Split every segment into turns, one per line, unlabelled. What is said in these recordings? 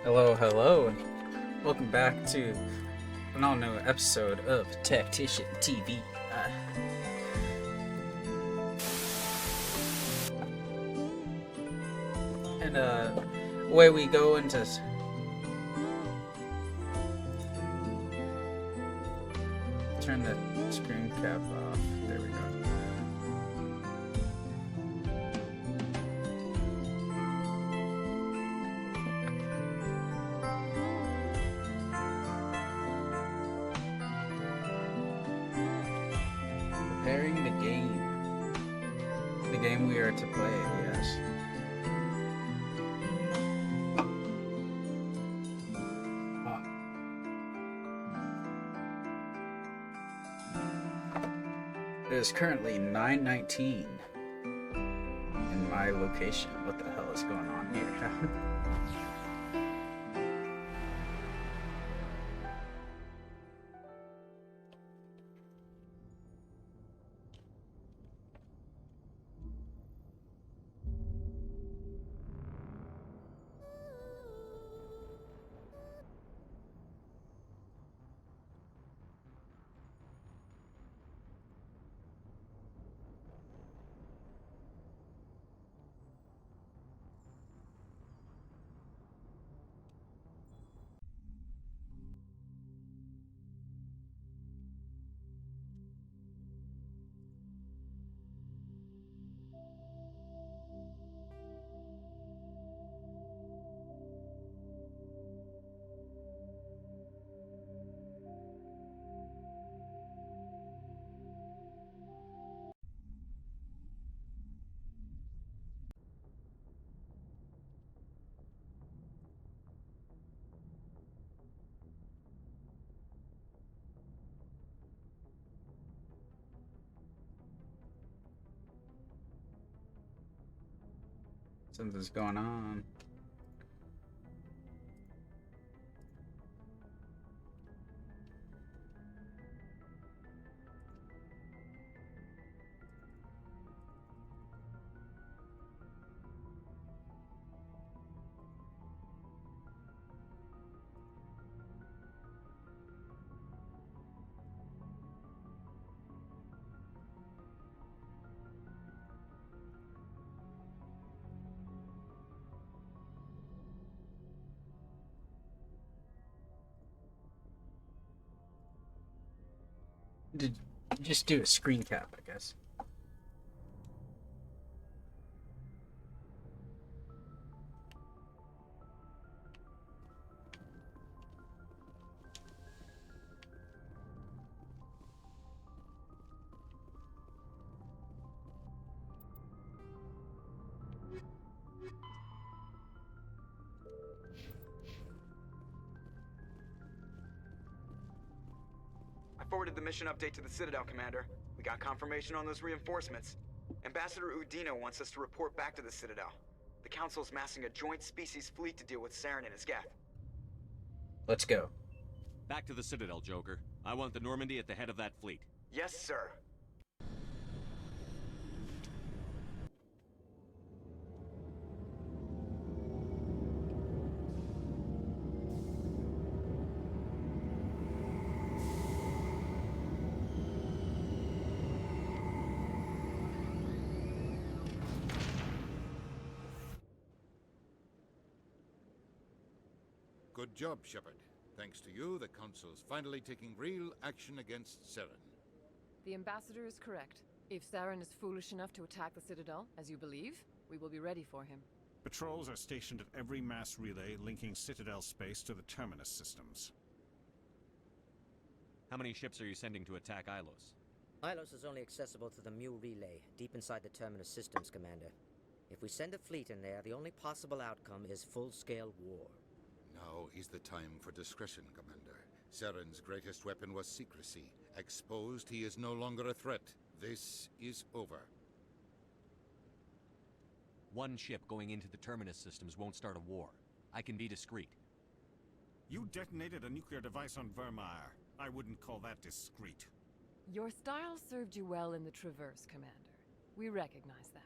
Hello, hello, and welcome back to an all-new episode of TaktiZHEN TV. Away we go into turn the screen cap off. There we go. Preparing the game. The game we are to play, yes. It is currently 9:19 in my location. What the hell is going on here? Something's going on. Did just do a screen cap, I guess.
I forwarded the mission update to the Citadel, Commander. We got confirmation on those reinforcements. Ambassador Udina wants us to report back to the Citadel. The Council's massing a joint species fleet to deal with Saren and his geth.
Let's go.
Back to the Citadel, Joker. I want the Normandy at the head of that fleet.
Yes, sir.
Good job, Shepard. Thanks to you, the Council's finally taking real action against Saren.
The Ambassador is correct. If Saren is foolish enough to attack the Citadel, as you believe, we will be ready for him.
Patrols are stationed at every mass relay linking Citadel space to the Terminus systems.
How many ships are you sending to attack Ilos?
Ilos is only accessible to the Mu relay, deep inside the Terminus systems, Commander. If we send a fleet in there, the only possible outcome is full-scale war.
Now is the time for discretion, Commander. Saren's greatest weapon was secrecy. Exposed, he is no longer a threat. This is over.
One ship going into the Terminus systems won't start a war. I can be discreet.
You detonated a nuclear device on Vermeer. I wouldn't call that discreet.
Your style served you well in the Traverse, Commander. We recognize that.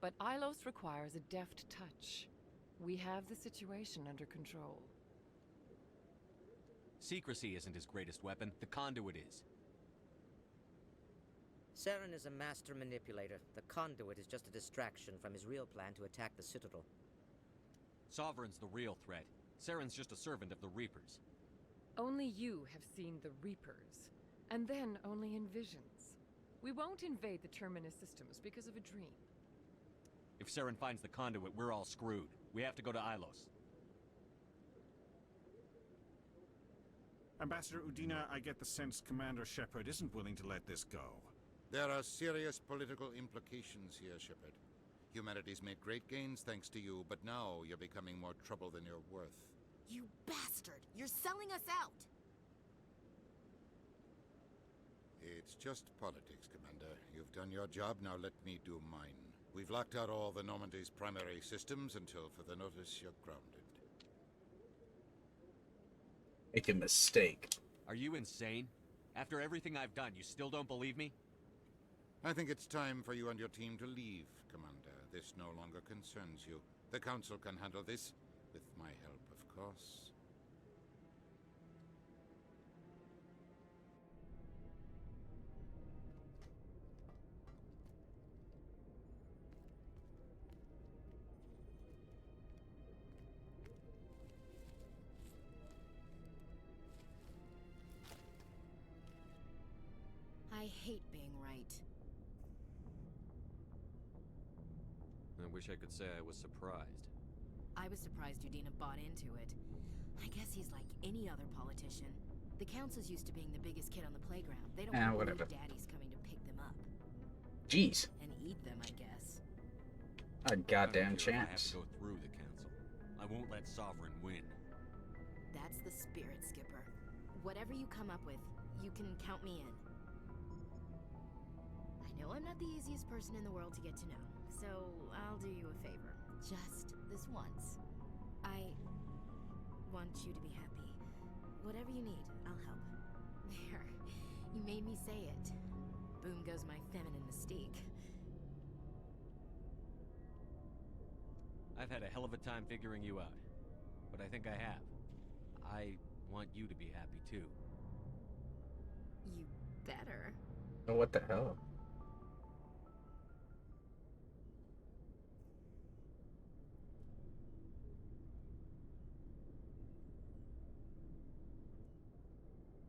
But Ilos requires a deft touch. We have the situation under control.
Secrecy isn't his greatest weapon. The conduit is.
Saren is a master manipulator. The conduit is just a distraction from his real plan to attack the Citadel.
Sovereign's the real threat. Saren's just a servant of the Reapers.
Only you have seen the Reapers, and then only in visions. We won't invade the Terminus systems because of a dream.
If Saren finds the conduit, we're all screwed. We have to go to Ilos.
Ambassador Udina, I get the sense Commander Shepard isn't willing to let this go.
There are serious political implications here, Shepard. Humanity's made great gains thanks to you, but now you're becoming more trouble than you're worth.
You bastard! You're selling us out!
It's just politics, Commander. You've done your job, now let me do mine. We've locked out all the Normandy's primary systems until further notice you're grounded.
Make a mistake.
Are you insane? After everything I've done, you still don't believe me?
I think it's time for you and your team to leave, Commander. This no longer concerns you. The Council can handle this, with my help, of course.
I hate being right.
I wish I could say I was surprised.
I was surprised Udina bought into it. I guess he's like any other politician. The Council's used to being the biggest kid on the playground. They don't want
whatever.
Daddy's coming to pick them up.
Jeez.
And eat them, I guess.
A goddamn
I don't care if I have
chance.
to go through the Council. I won't let Sovereign win.
That's the spirit, Skipper. Whatever you come up with, you can count me in. I know I'm not the easiest person in the world to get to know, so I'll do you a favor. Just this once. I want you to be happy. Whatever you need, I'll help. There. You made me say it. Boom goes my feminine mystique.
I've had a hell of a time figuring you out. But I think I have. I want you to be happy too.
You better.
Oh, what the hell?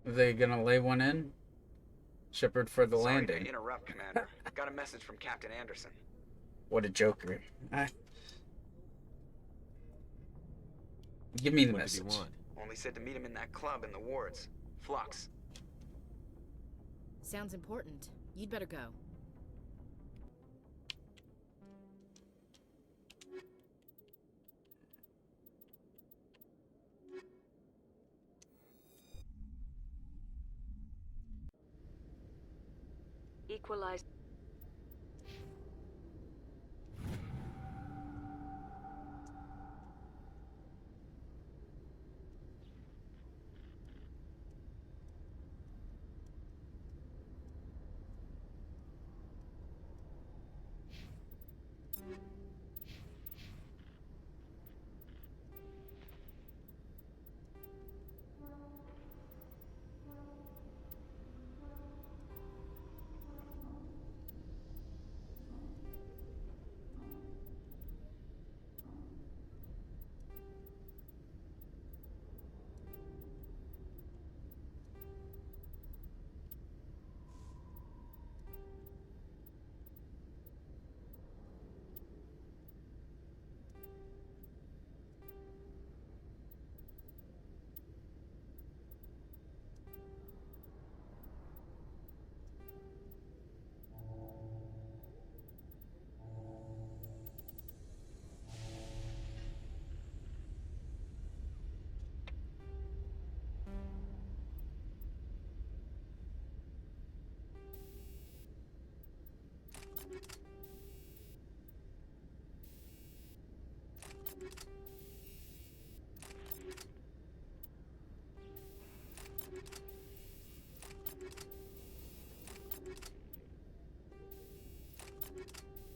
Are they gonna lay one in? Shepard for the
Sorry
landing.
to interrupt, Commander. Got a message from Captain Anderson.
What a joker. Give me the
What
message.
did you want?
Only said to meet him in that club in the wards. Flux.
Sounds important. You'd better go.
Equalize.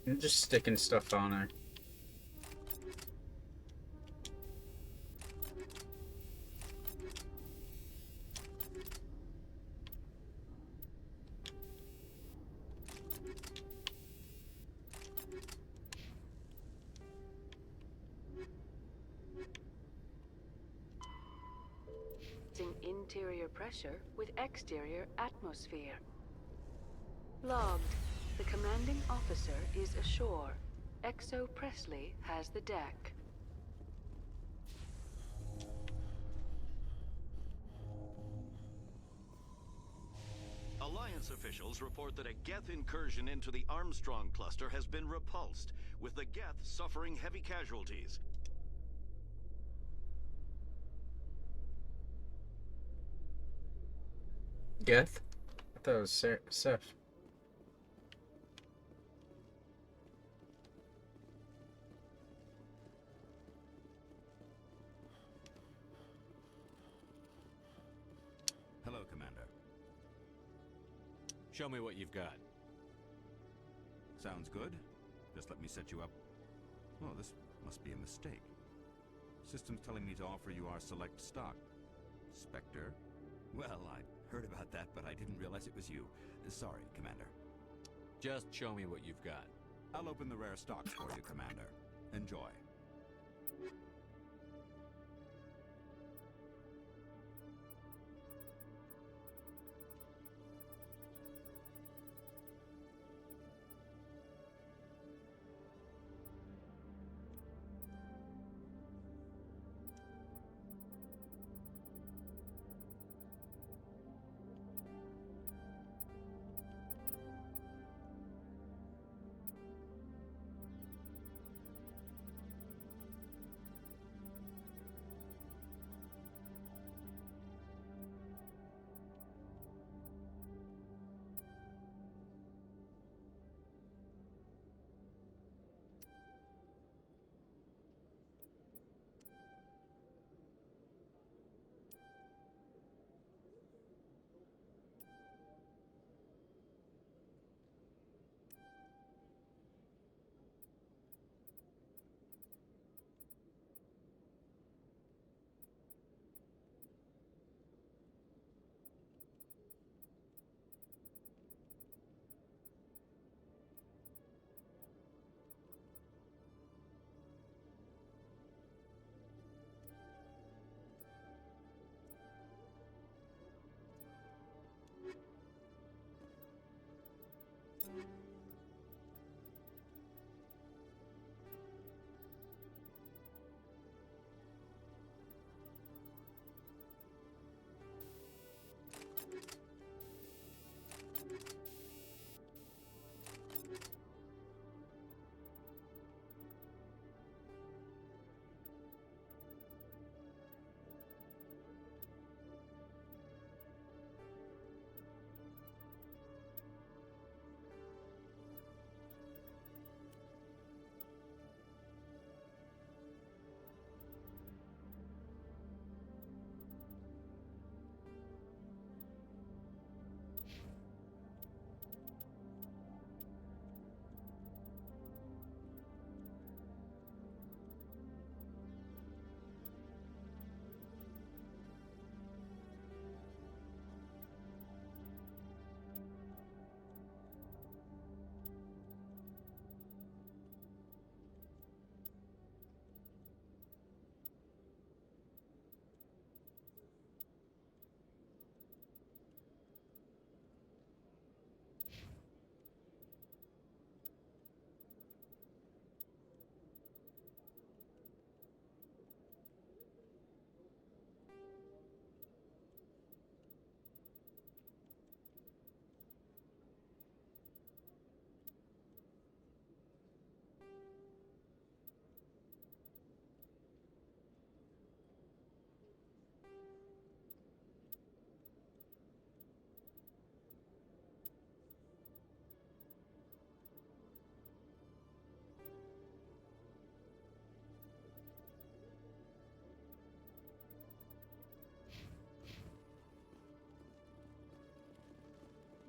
I'm just sticking stuff on her.
interior pressure with exterior atmosphere. Logged. The commanding officer is ashore. Exo Presley has the deck.
Alliance officials report that a Geth incursion into the Armstrong cluster has been repulsed, with the Geth suffering heavy casualties.
Geth? I thought it was Seth.
Hello, Commander. Show me what you've got.
Sounds good. Just let me set you up. Oh, this must be a mistake. System's telling me to offer you our select stock. Spectre?
Well, I heard about that, but I didn't realize it was you. Sorry, Commander. Just show me what you've got.
I'll open the rare stocks for you, Commander. Enjoy.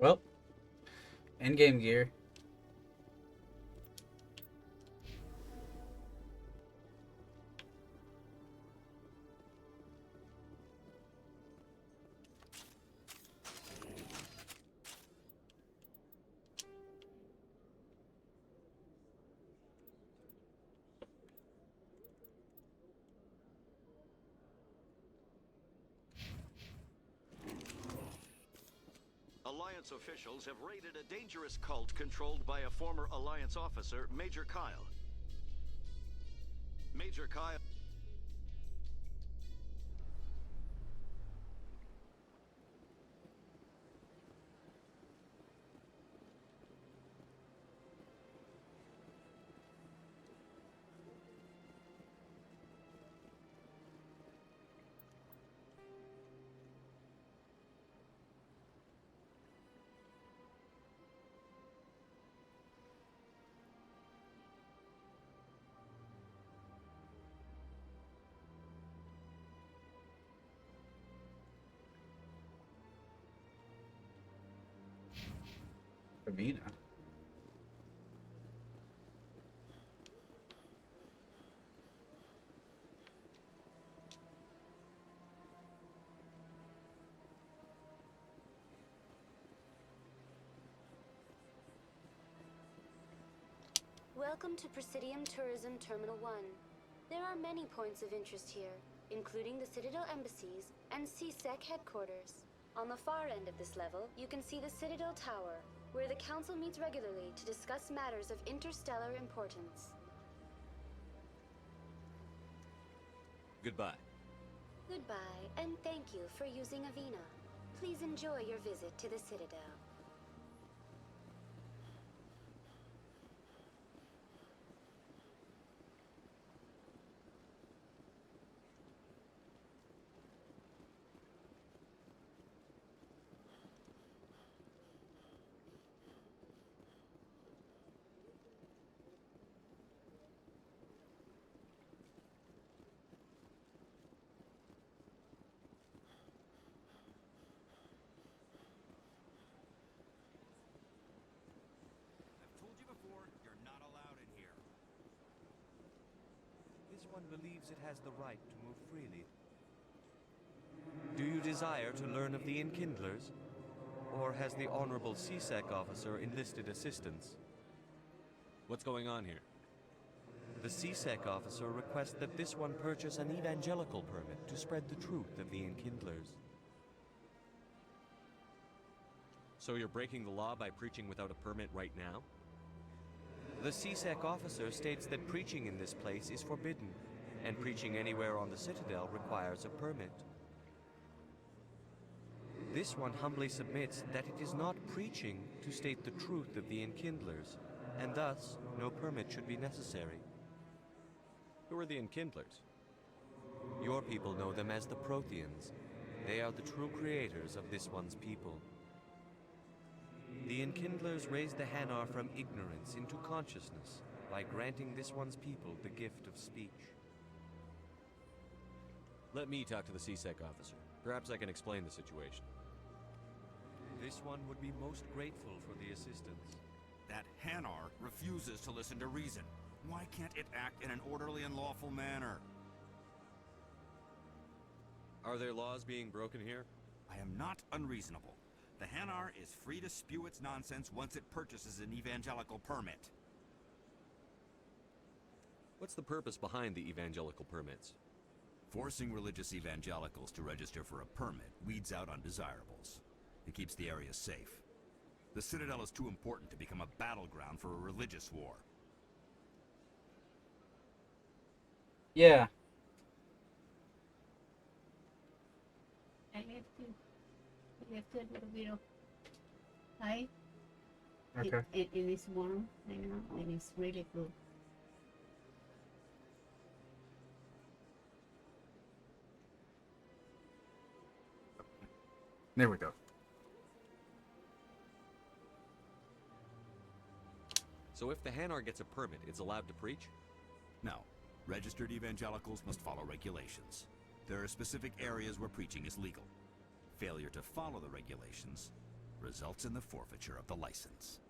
Well, in-game gear.
Alliance officials have raided a dangerous cult controlled by a former Alliance officer, Major Kyle. Major Kyle...
Avina.
Welcome to Presidium Tourism Terminal 1. There are many points of interest here, including the Citadel embassies and CSEC headquarters. On the far end of this level, you can see the Citadel Tower, where the Council meets regularly to discuss matters of interstellar importance.
Goodbye.
Goodbye, and thank you for using Avina. Please enjoy your visit to the Citadel.
Believes it has the right to move freely. Do you desire to learn of the Enkindlers? Or has the Honorable CSEC officer enlisted assistance?
What's going on here?
The CSEC officer requests that this one purchase an evangelical permit to spread the truth of the Enkindlers.
So you're breaking the law by preaching without a permit right now?
The CSEC officer states that preaching in this place is forbidden, and preaching anywhere on the Citadel requires a permit. This one humbly submits that it is not preaching to state the truth of the Enkindlers, and thus no permit should be necessary.
Who are the Enkindlers?
Your people know them as the Protheans. They are the true creators of this one's people. The Enkindlers raised the Hanar from ignorance into consciousness by granting this one's people the gift of speech.
Let me talk to the CSEC officer. Perhaps I can explain the situation.
This one would be most grateful for the assistance.
That Hanar refuses to listen to reason. Why can't it act in an orderly and lawful manner?
Are there laws being broken here?
I am not unreasonable. The Hanar is free to spew its nonsense once it purchases an evangelical permit.
What's the purpose behind the evangelical permits?
Forcing religious evangelicals to register for a permit weeds out undesirables. It keeps the area safe. The Citadel is too important to become a battleground for a religious war.
Yeah.
I left it with a bit of pie.
Okay.
It is warm, you know, and it's really good.
There we go.
So if the Hanar gets a permit, it's allowed to preach?
No. Registered evangelicals must follow regulations. There are specific areas where preaching is legal. Failure to follow the regulations results in the forfeiture of the license.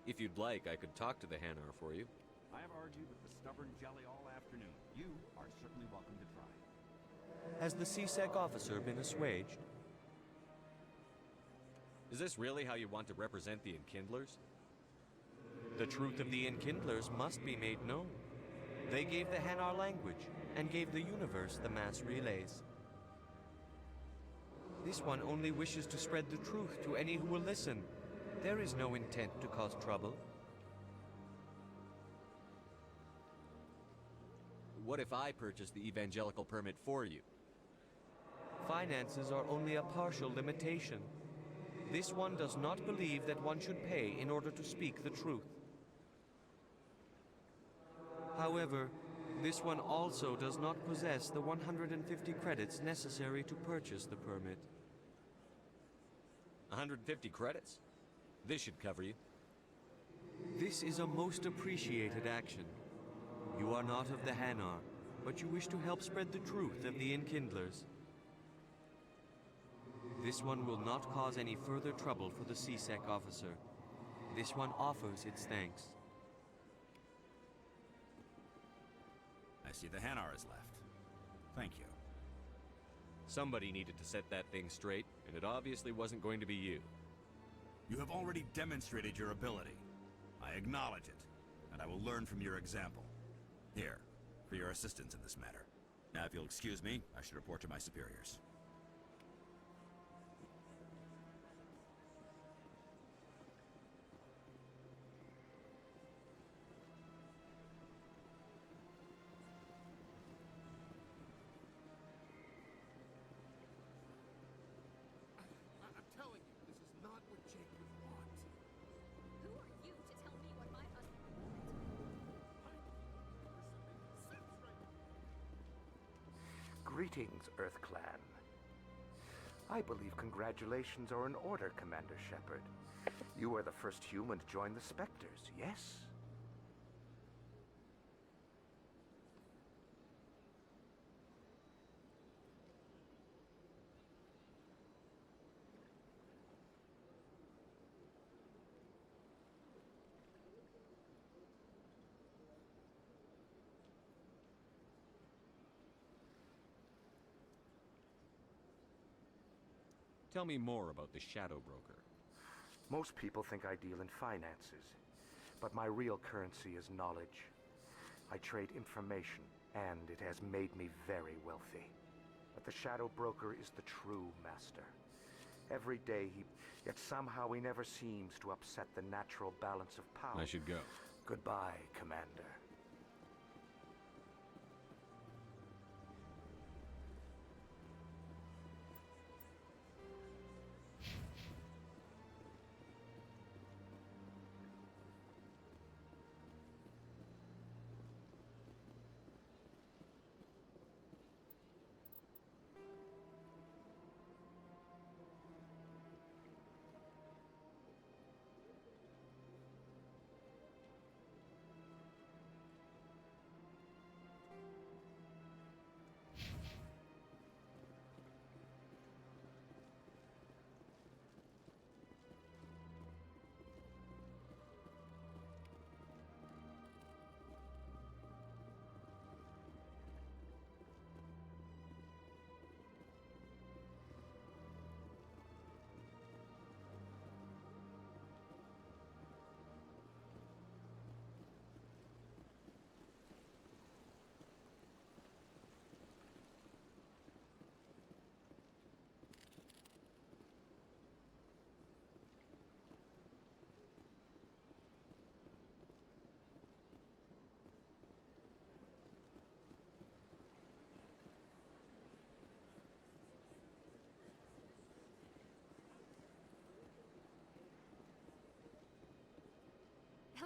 If you'd like, I could talk to the Hanar for you.
I have argued with the stubborn jelly all afternoon. You are certainly welcome to try.
Has the CSEC officer been assuaged?
Is this really how you want to represent the Enkindlers?
The truth of the Enkindlers must be made known, They gave the Hanar language, and gave the universe the mass relays. This one only wishes to spread the truth to any who will listen. There is no intent to cause trouble.
What if I purchase the evangelical permit for you?
Finances are only a partial limitation. This one does not believe that one should pay in order to speak the truth. However, this one also does not possess the 150 credits necessary to purchase the permit.
150 credits? This should cover you.
This is a most appreciated action. You are not of the Hanar, but you wish to help spread the truth of the Enkindlers. This one will not cause any further trouble for the CSEC officer. This one offers its thanks.
I see the Hanar is left. Thank you.
Somebody needed to set that thing straight, and it obviously wasn't going to be you.
You have already demonstrated your ability. I acknowledge it, and I will learn from your example. Here, for your assistance in this matter. Now, if you'll excuse me, I should report to my superiors.
I'm telling you, this is not what Jake would want.
Who are you to tell me what my husband
Greetings, Earth Clan. I believe congratulations are in order, Commander Shepard. You are the first human to join the Spectres, yes?
Tell me more about the Shadow Broker.
Most people think I deal in finances, but my real currency is knowledge. I trade information, and it has made me very wealthy. But the Shadow Broker is the true master. Every day yet somehow he never seems to upset the natural balance of power.
I should go.
Goodbye, Commander.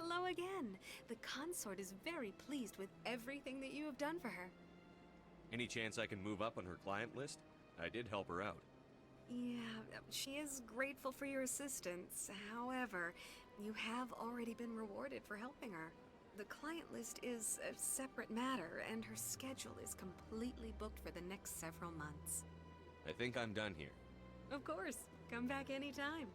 Hello again. The consort is very pleased with everything that you have done for her.
Any chance I can move up on her client list? I did help her out.
Yeah, she is grateful for your assistance. However, you have already been rewarded for helping her. The client list is a separate matter, and her schedule is completely booked for the next several months.
I think I'm done here.
Of course. Come back anytime.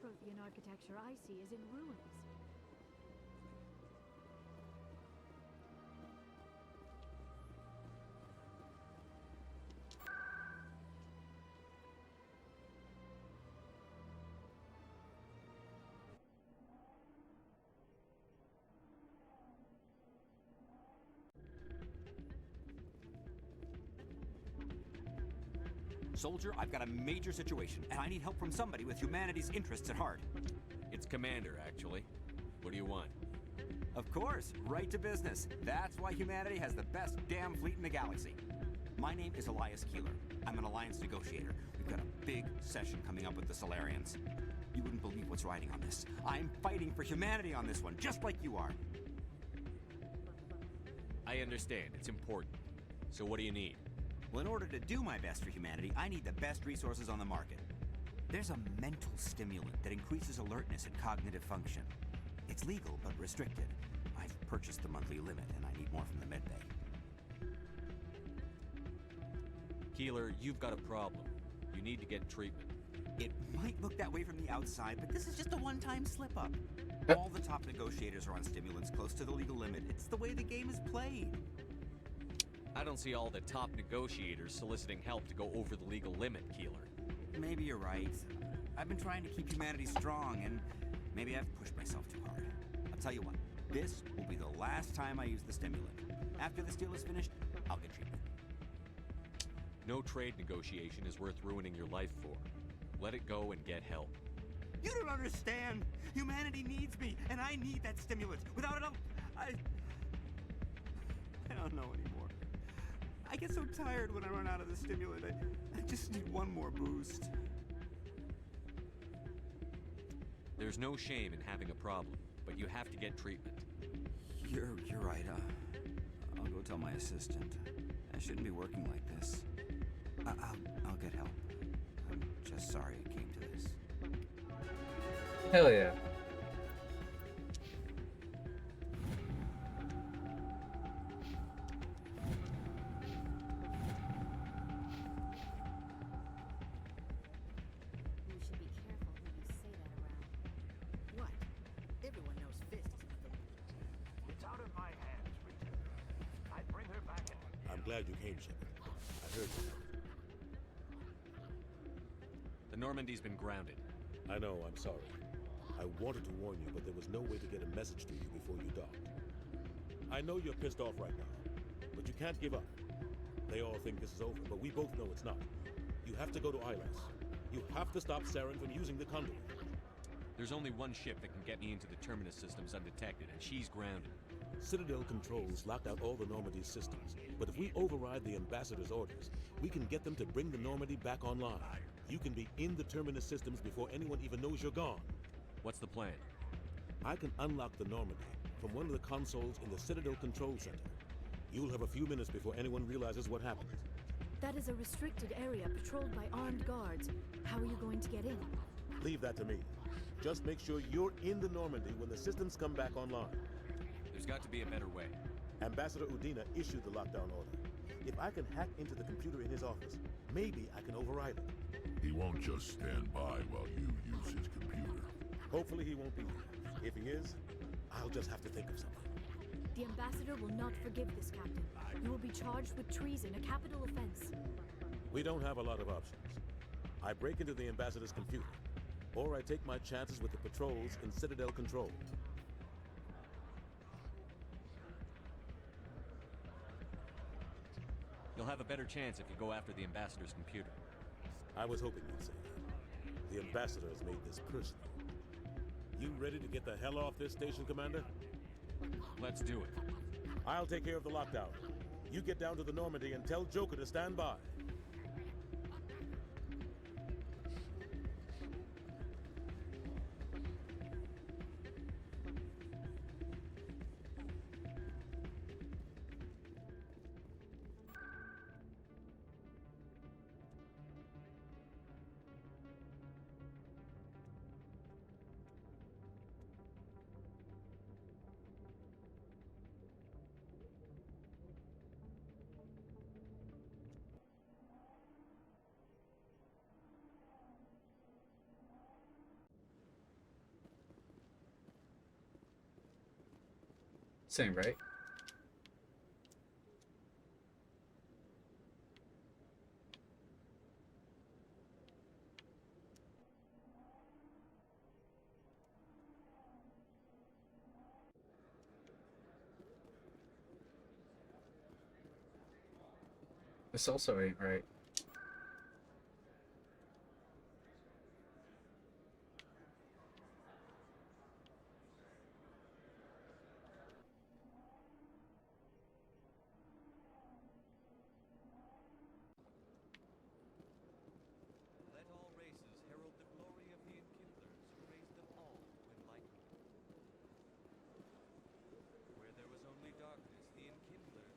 Prothean architecture I see is in ruins.
Soldier, I've got a major situation, and I need help from somebody with humanity's interests at heart.
It's Commander, actually. What do you want?
Of course, right to business. That's why humanity has the best damn fleet in the galaxy. My name is Elias Keeler. I'm an alliance negotiator. We've got a big session coming up with the Solarians. You wouldn't believe what's riding on this. I'm fighting for humanity on this one, just like you are.
I understand. It's important. So what do you need?
Well, in order to do my best for humanity, I need the best resources on the market. There's a mental stimulant that increases alertness and cognitive function. It's legal, but restricted. I've purchased the monthly limit, and I need more from the medbay.
Keeler, you've got a problem. You need to get treatment.
It might look that way from the outside, but this is just a one-time slip-up. All the top negotiators are on stimulants close to the legal limit. It's the way the game is played.
I don't see all the top negotiators soliciting help to go over the legal limit, Keeler.
Maybe you're right. I've been trying to keep humanity strong, and maybe I've pushed myself too hard. I'll tell you what, this will be the last time I use the stimulant. After this deal is finished, I'll get treatment.
No trade negotiation is worth ruining your life for. Let it go and get help.
You don't understand! Humanity needs me, and I need that stimulant. Without it, I don't know anymore. I get so tired when I run out of the stimulant. I just need one more boost.
There's no shame in having a problem, but you have to get treatment.
You're right. I'll go tell my assistant. I shouldn't be working like this. I'll get help. I'm just sorry it came to this.
Hell yeah.
You should be careful who you say that around. What? Everyone knows Fist is another.
It's out of my hands, Richard. I'd bring her back in.
I'm glad you came, Shepard. I heard you.
The Normandy's been grounded.
I know, I'm sorry. I wanted to warn you, but there was no way to get a message to you before you docked. I know you're pissed off right now, but you can't give up. They all think this is over, but we both know it's not. You have to go to ILS. You have to stop Saren from using the conduit.
There's only one ship that can get me into the Terminus systems undetected, and she's grounded.
Citadel controls locked out all the Normandy's systems, but if we override the Ambassador's orders, we can get them to bring the Normandy back online. You can be in the Terminus systems before anyone even knows you're gone.
What's the plan?
I can unlock the Normandy from one of the consoles in the Citadel Control Center. You'll have a few minutes before anyone realizes what happened.
That is a restricted area patrolled by armed guards. How are you going to get in?
Leave that to me. Just make sure you're in the Normandy when the systems come back online.
There's got to be a better way.
Ambassador Udina issued the lockdown order. If I can hack into the computer in his office, maybe I can override it.
He won't just stand by while you use his computer.
Hopefully he won't be there. If he is, I'll just have to think of something.
The Ambassador will not forgive this, Captain. You will be charged with treason, a capital offense.
We don't have a lot of options. I break into the Ambassador's computer, or I take my chances with the patrols in Citadel Control.
You'll have a better chance if you go after the Ambassador's computer.
I was hoping you'd say that. The Ambassador has made this personal. You ready to get the hell off this station, Commander?
Let's do it.
I'll take care of the lockdown. You get down to the Normandy and tell Joker to stand by.
Same, right? This also ain't right.
Let all races herald the glory of the Enkindlers who raised them all to enlightenment. Where there was only darkness, the Enkindlers...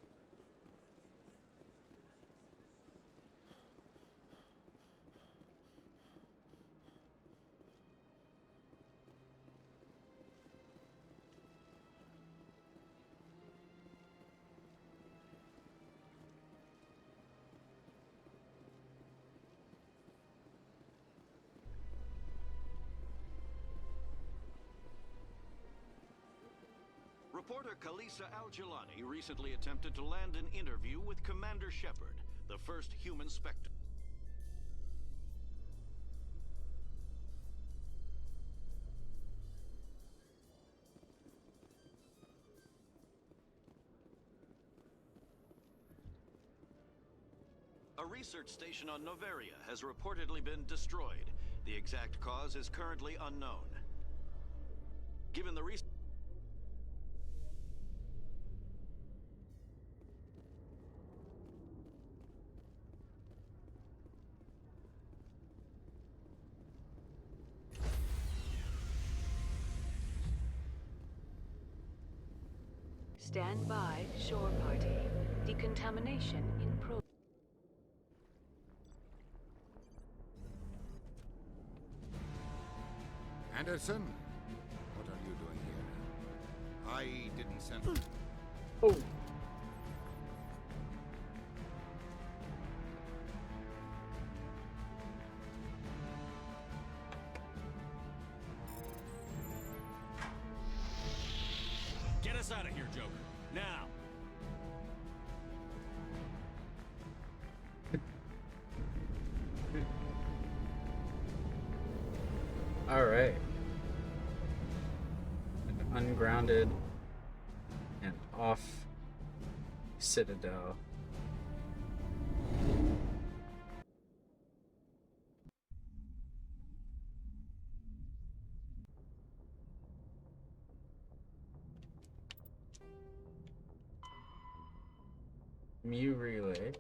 Reporter Kalisa Al-Jilani recently attempted to land an interview with Commander Shepard, the first human Spectre. A research station on Noveria has reportedly been destroyed. The exact cause is currently unknown. Given the research...
Stand by, shore party. Decontamination in progress.
Anderson, what are you doing here? I didn't send...
Oh.
Get us out of here, Joker. Now!
Alright. An ungrounded and off Citadel. Mu relay.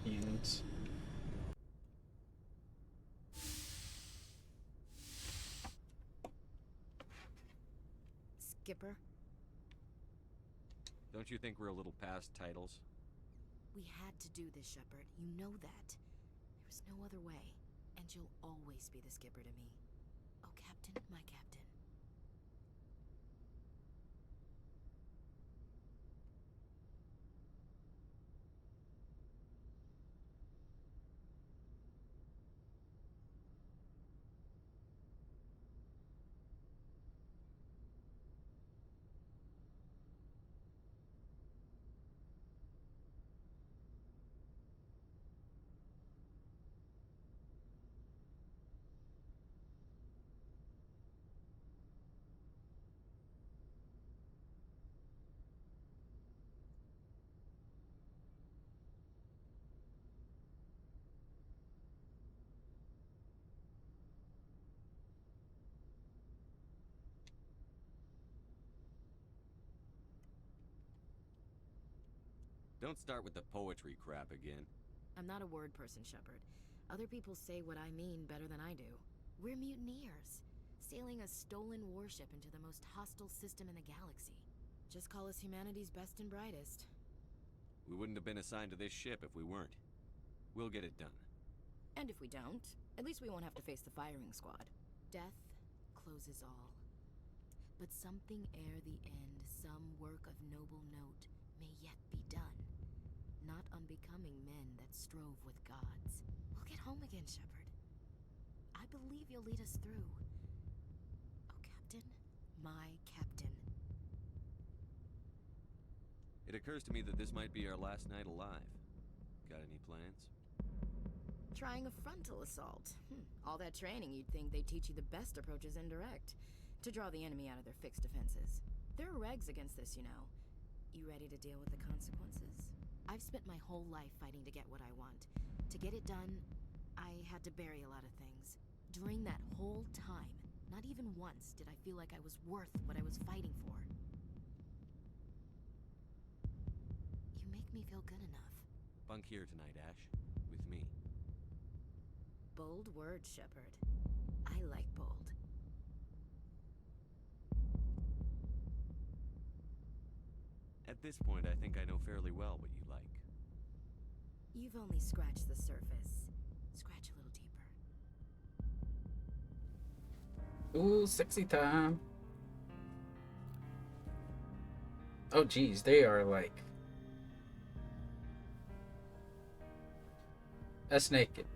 Units.
Skipper,
Don't you think we're a little past titles?
we had to do this, Shepard. You know that. There was no other way. And you'll always be the skipper to me. Oh, Captain, my captain.
Don't start with the poetry crap again.
I'm not a word person, Shepard. Other people say what I mean better than I do. We're mutineers, sailing a stolen warship into the most hostile system in the galaxy. Just call us humanity's best and brightest.
We wouldn't have been assigned to this ship if we weren't. We'll get it done.
And if we don't, at least we won't have to face the firing squad. Death closes all. But something ere the end, some work of noble note, may yet be done. Not unbecoming men that strove with gods. We'll get home again, Shepard. I believe you'll lead us through. Oh, Captain. My Captain.
It occurs to me that this might be our last night alive. Got any plans?
Trying a frontal assault. All that training, you'd think they'd teach you the best approaches indirect. To draw the enemy out of their fixed defenses. There are regs against this, you know. You ready to deal with the consequences? I've spent my whole life fighting to get what I want. To get it done, I had to bury a lot of things. During that whole time, not even once did I feel like I was worth what I was fighting for. You make me feel good enough.
Bunk here tonight, Ash. With me.
Bold words, Shepard. I like bold.
At this point, I think I know fairly well what you like.
You've only scratched the surface. Scratch a little deeper.
Ooh, sexy time. Oh, geez, they are like... That's naked.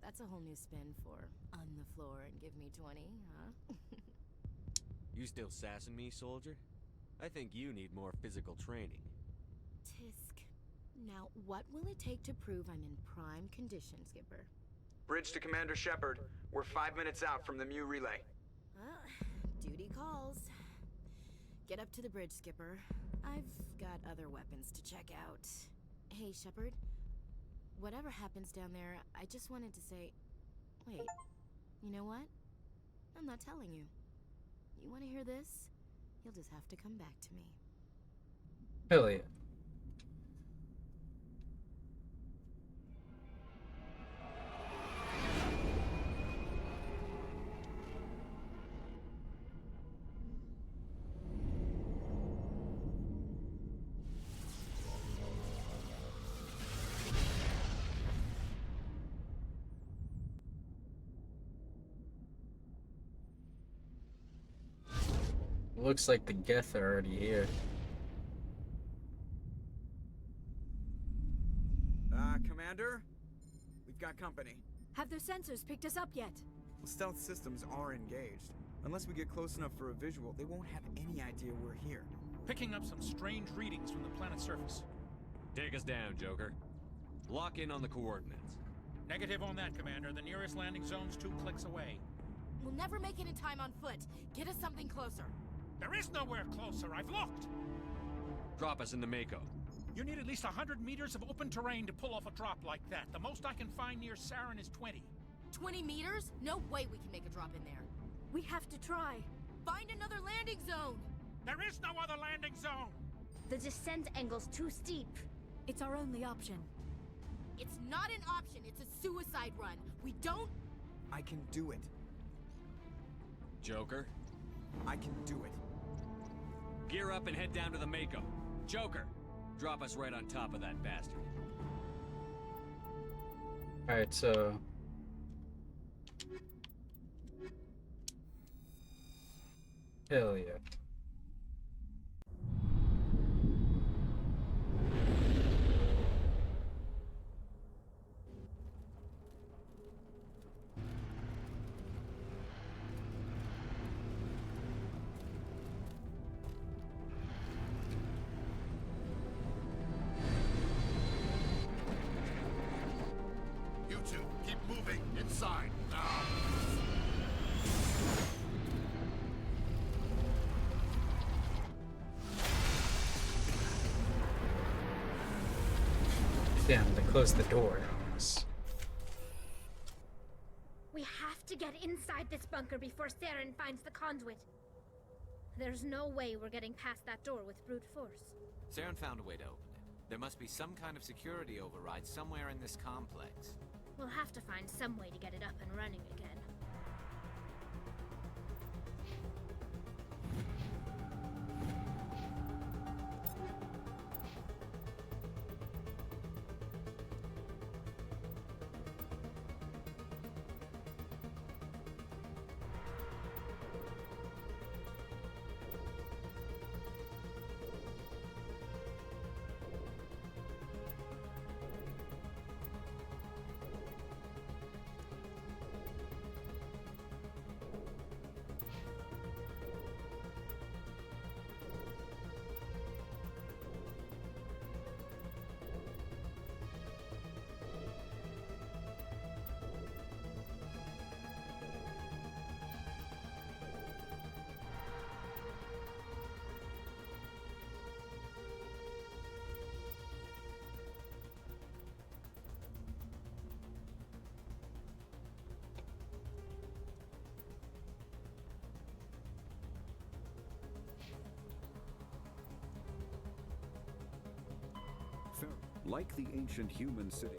That's a whole new spin for on the floor and give me 20, huh?
You still sassing me, soldier? I think you need more physical training.
Tisk. Now, what will it take to prove I'm in prime condition, Skipper?
Bridge to Commander Shepard. We're 5 minutes out from the Mu relay.
Duty calls. Get up to the bridge, Skipper. I've got other weapons to check out. Hey, Shepard. Whatever happens down there, I just wanted to say... Wait, you know what? I'm not telling you. You want to hear this? You'll just have to come back to me.
Hell yeah. Looks like the Geth are already here.
Commander? We've got company.
Have their sensors picked us up yet?
Well, stealth systems are engaged. Unless we get close enough for a visual, they won't have any idea we're here.
Picking up some strange readings from the planet's surface.
Take us down, Joker. Lock in on the coordinates.
Negative on that, Commander. The nearest landing zone's 2 clicks away.
We'll never make it in time on foot. Get us something closer.
There is nowhere closer. I've looked.
Drop us in the Mako.
You need at least 100 meters of open terrain to pull off a drop like that. The most I can find near Saren is 20.
20 meters? No way we can make a drop in there.
We have to try.
Find another landing zone!
There is no other landing zone!
The descent angle's too steep. It's our only option.
It's not an option, it's a suicide run. We don't...
I can do it.
Joker?
I can do it.
Gear up and head down to the Mako. Joker, drop us right on top of that bastard.
Alright, so... Hell yeah.
You two, keep moving inside now.
Damn, they closed the door.
We have to get inside this bunker before Saren finds the conduit. There's no way we're getting past that door with brute force.
Saren found a way to open it. There must be some kind of security override somewhere in this complex.
We'll have to find some way to get it up and running again.
Like the ancient human city.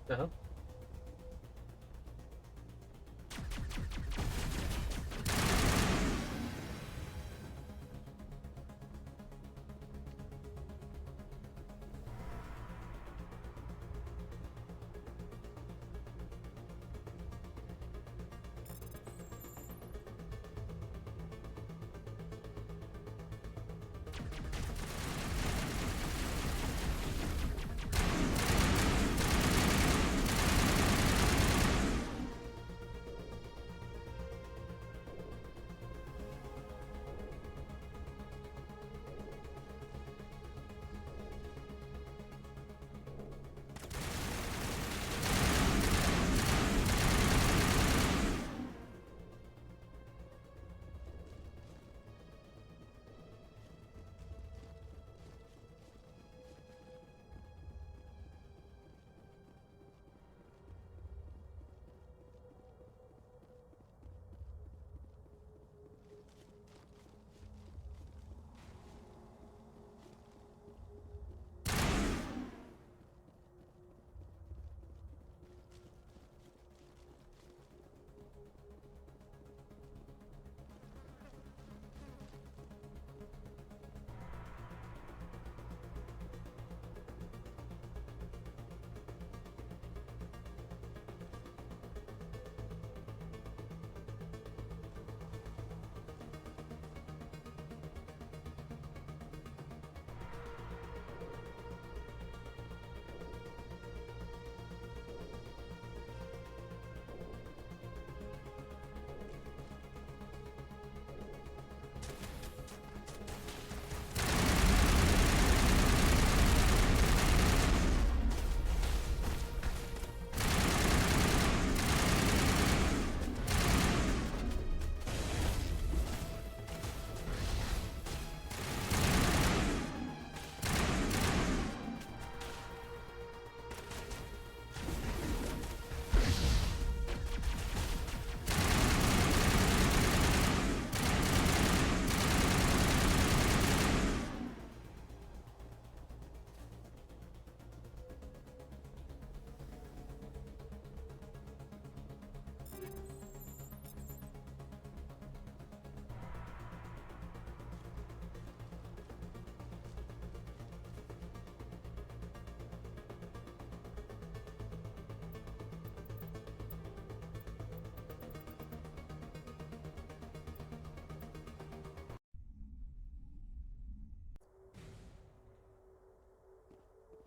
The hell?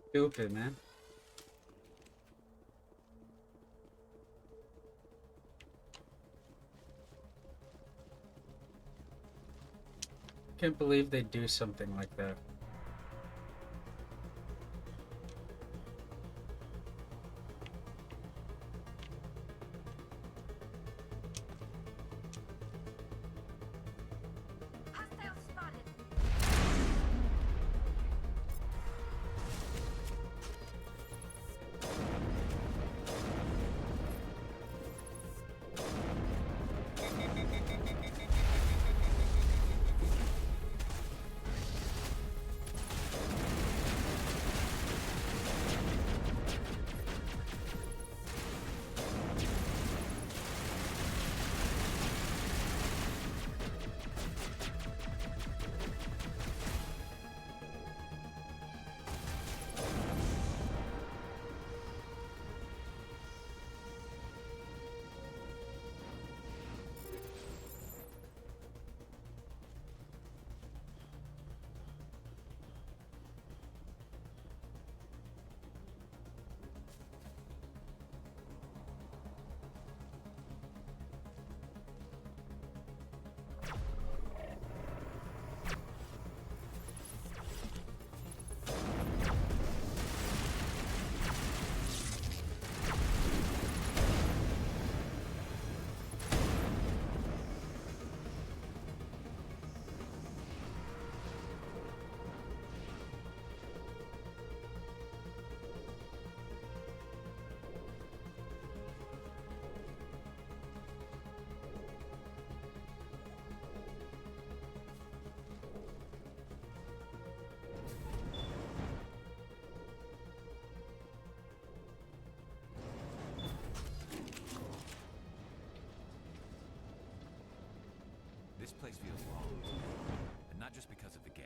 Stupid, man. Can't believe they do something like that.
This place feels wrong. And not just because of the Geth.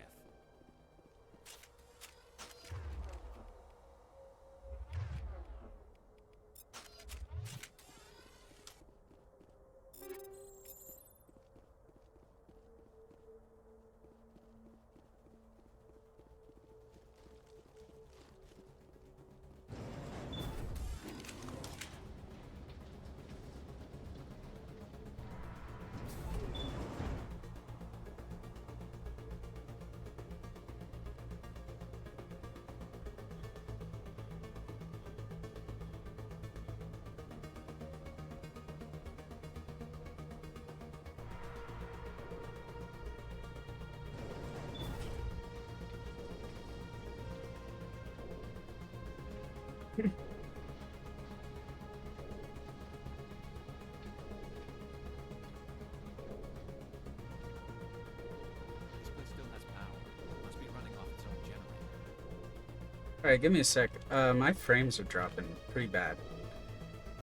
Alright, give me a sec. My frames are dropping pretty bad.